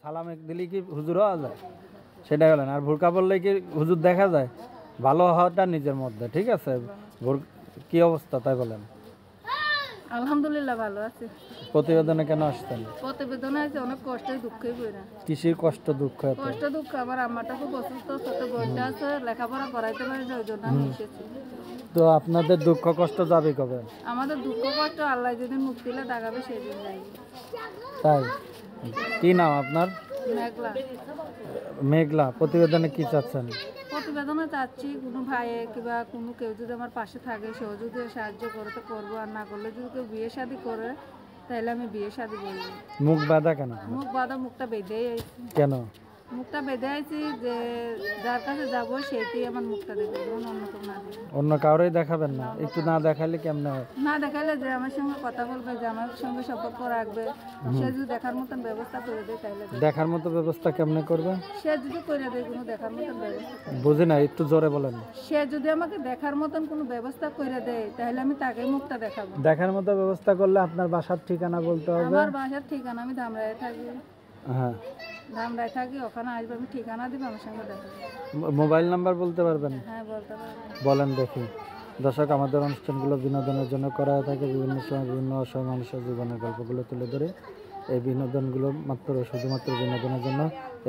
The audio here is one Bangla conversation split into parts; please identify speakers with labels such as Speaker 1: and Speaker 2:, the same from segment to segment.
Speaker 1: সালাম দিলে কি হুজুর হওয়া যায় সেটাই বলেন। আর বোরকা পরলে কি হুজুর দেখা যায়? ভালো হওয়াটা নিজের মধ্যে, ঠিক আছে। কি অবস্থা তাই বলেন?
Speaker 2: আলহামদুলিল্লাহ ভালো আছে।
Speaker 1: প্রতিবেদনে কেন আসছেন?
Speaker 2: প্রতিবেদনে আছে অনেক কষ্টে দুঃখে পড়া।
Speaker 1: কিসের কষ্ট দুঃখ?
Speaker 2: কষ্ট দুঃখ আমার আম্মাটা খুব অসুস্থ, ছোট বোনটা আছে, লেখাপড়া করাইতে পারি না, ওই জন্য আমি এসেছি।
Speaker 1: তো আপনাদের দুঃখ কষ্ট যাবে কবে?
Speaker 2: আমাদের দুঃখ কষ্ট আল্লাহ যেদিন মুক্তি দিলে দাগাবে সেদিন যাই।
Speaker 1: তাই? কি নাম আপনার?
Speaker 2: মেঘলা।
Speaker 1: মেঘলা। প্রতিবেদনে কি চাচ্ছেন?
Speaker 2: প্রতিবেদনে চাচ্ছি কোনো ভাইয়ে কিংবা কোনো কেউ যদি আমার পাশে থাকে, সেও যদি সাহায্য করে তো করবো, আর না করলে যদি কেউ বিয়ে শাদী করে তাহলে আমি বিয়ে শাদী বলবো।
Speaker 1: মুখ বাঁধা কেন?
Speaker 2: মুখ বাঁধা, মুখটা বেঁধেই আইছি।
Speaker 1: কেন
Speaker 2: মুখটা বেঁধে আইছি যে যার কাছে যাবো সেইটাই আমার মুখটা দেখবে, অন্য কেউ না দেখবে।
Speaker 1: অন্য কাউরেই দেখাবেন না? একটু না দেখালে কেমনে হয়?
Speaker 2: না দেখালে যে আমার সঙ্গে কথা বলবে, যে আমার সঙ্গে সম্পর্ক রাখবে, সে যদি দেখার মতন ব্যবস্থা করে দেয় তাহলে দেখবে।
Speaker 1: দেখার মতো ব্যবস্থা কেমনে করবে?
Speaker 2: সে যদি করে দেয় কোনো দেখার মতন ব্যবস্থা করে।
Speaker 1: বুঝি না, একটু জোরে বলেন।
Speaker 2: সে যদি আমাকে দেখার মতন কোনো ব্যবস্থা করে দেয় তাহলে আমি তাকে মুখটা দেখাবো।
Speaker 1: দেখার মতো ব্যবস্থা করলে আপনার বাসার ঠিকানা বলতে হবে।
Speaker 2: আমার বাসার ঠিকানা, আমি ধামরায় থাকি।
Speaker 1: হ্যাঁ,
Speaker 2: ধামরায় থাকি, ওখানে আসবে, আমি ঠিকানা দিব, আমার সঙ্গে দেখা করবে।
Speaker 1: মোবাইল নাম্বার বলতে পারবেন?
Speaker 2: হ্যাঁ বলতে পারবো।
Speaker 1: বলেন দেখি। দর্শক, আমাদের অনুষ্ঠানগুলো বিনোদনের জন্য করা হয়ে থাকে। বিভিন্ন সময় বিভিন্ন অসহায় মানুষের জীবনের গল্পগুলো তুলে ধরে। এই বিনোদনগুলো শুধুমাত্র বিনোদনের জন্য।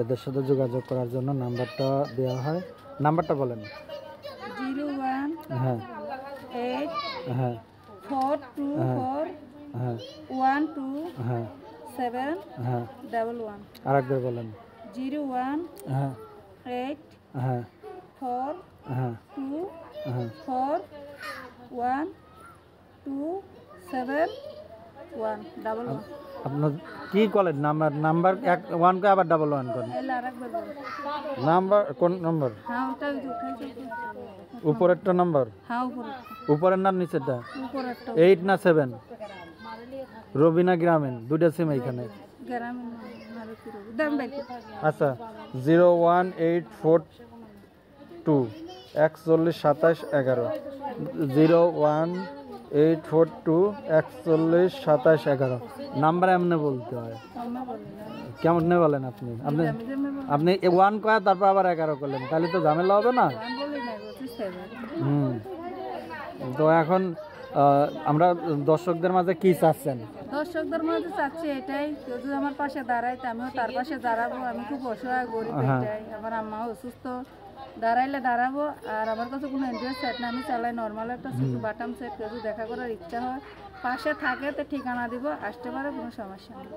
Speaker 1: এদের সাথে যোগাযোগ করার জন্য নাম্বারটা দেওয়া হয়। নাম্বারটা বলেন।
Speaker 2: 01
Speaker 1: হ্যাঁ
Speaker 2: 8
Speaker 1: হ্যাঁ
Speaker 2: 424
Speaker 1: হ্যাঁ
Speaker 2: 12
Speaker 1: হ্যাঁ
Speaker 2: 7
Speaker 1: হ্যাঁ
Speaker 2: 11।
Speaker 1: আরেকবার বলেন।
Speaker 2: 01
Speaker 1: হ্যাঁ
Speaker 2: 8
Speaker 1: হ্যাঁ
Speaker 2: 4
Speaker 1: হ্যাঁ
Speaker 2: 2
Speaker 1: হ্যাঁ
Speaker 2: 4 1 2 7 1 11।
Speaker 1: আপনার কি কলেজ নাম্বার? নাম্বার 1 কে আবার 11 করেন।
Speaker 2: এলে আরেকবার বলো।
Speaker 1: নাম্বার কোন নাম্বার?
Speaker 2: হ্যাঁ ওটা উঠাইছে।
Speaker 1: উপরেরটা নাম্বার?
Speaker 2: হ্যাঁ উপরে,
Speaker 1: উপরের না নিচেরটা?
Speaker 2: উপরেরটা।
Speaker 1: 8 না 7? রবিনা গ্রামীণ দুইটা সিম এইখানে।
Speaker 2: গ্রামে মারো কি রবি দাম বাইতে।
Speaker 1: আচ্ছা, 01842 41 27 11 01842 41 27 11 নাম্বার এমনি বলতে হয়।
Speaker 2: আমরা বলি না,
Speaker 1: কেমন বলেন আপনি? আপনি
Speaker 2: আমি যেমন বলি।
Speaker 1: আপনি 1 কয়া তারপর আবার 11 করলেন, তাহলে তো ঝামেলা হবে না?
Speaker 2: আমি বলি না, বলছি 7।
Speaker 1: তো এখন আমরা দর্শকদের মাঝে কি চাচ্ছেন?
Speaker 2: দর্শকদের মধ্যে চাচ্ছি এটাই, কেউ যদি আমার পাশে দাঁড়ায় তা আমিও তার পাশে দাঁড়াবো। আমি খুব অসহায়, গরিব, এটাই। আমার আম্মাও অসুস্থ, দাঁড়াইলে দাঁড়াবো। আর আমার কাছে কোনো এন্ড্রয়েড সেট না, আমি চালাই নর্মাল একটা ছোট বাটাম সেট। কেউ যদি দেখা করার ইচ্ছা হয়, পাশে থাকে তো ঠিকানা দিব, আসতে পারে, কোনো সমস্যা নেই।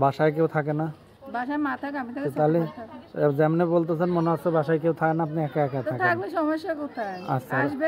Speaker 1: বাসায় কেউ থাকে না?
Speaker 2: বাসায় মা থাকে, আমি থাকে,
Speaker 1: তাহলে যেমনি বলতেছেন মনে হচ্ছে বাসায় কেউ থাকে না, আপনি একা একা
Speaker 2: তো
Speaker 1: থাকেন।
Speaker 2: থাকলে সমস্যা কোথায়?
Speaker 1: আচ্ছা।
Speaker 2: আসবে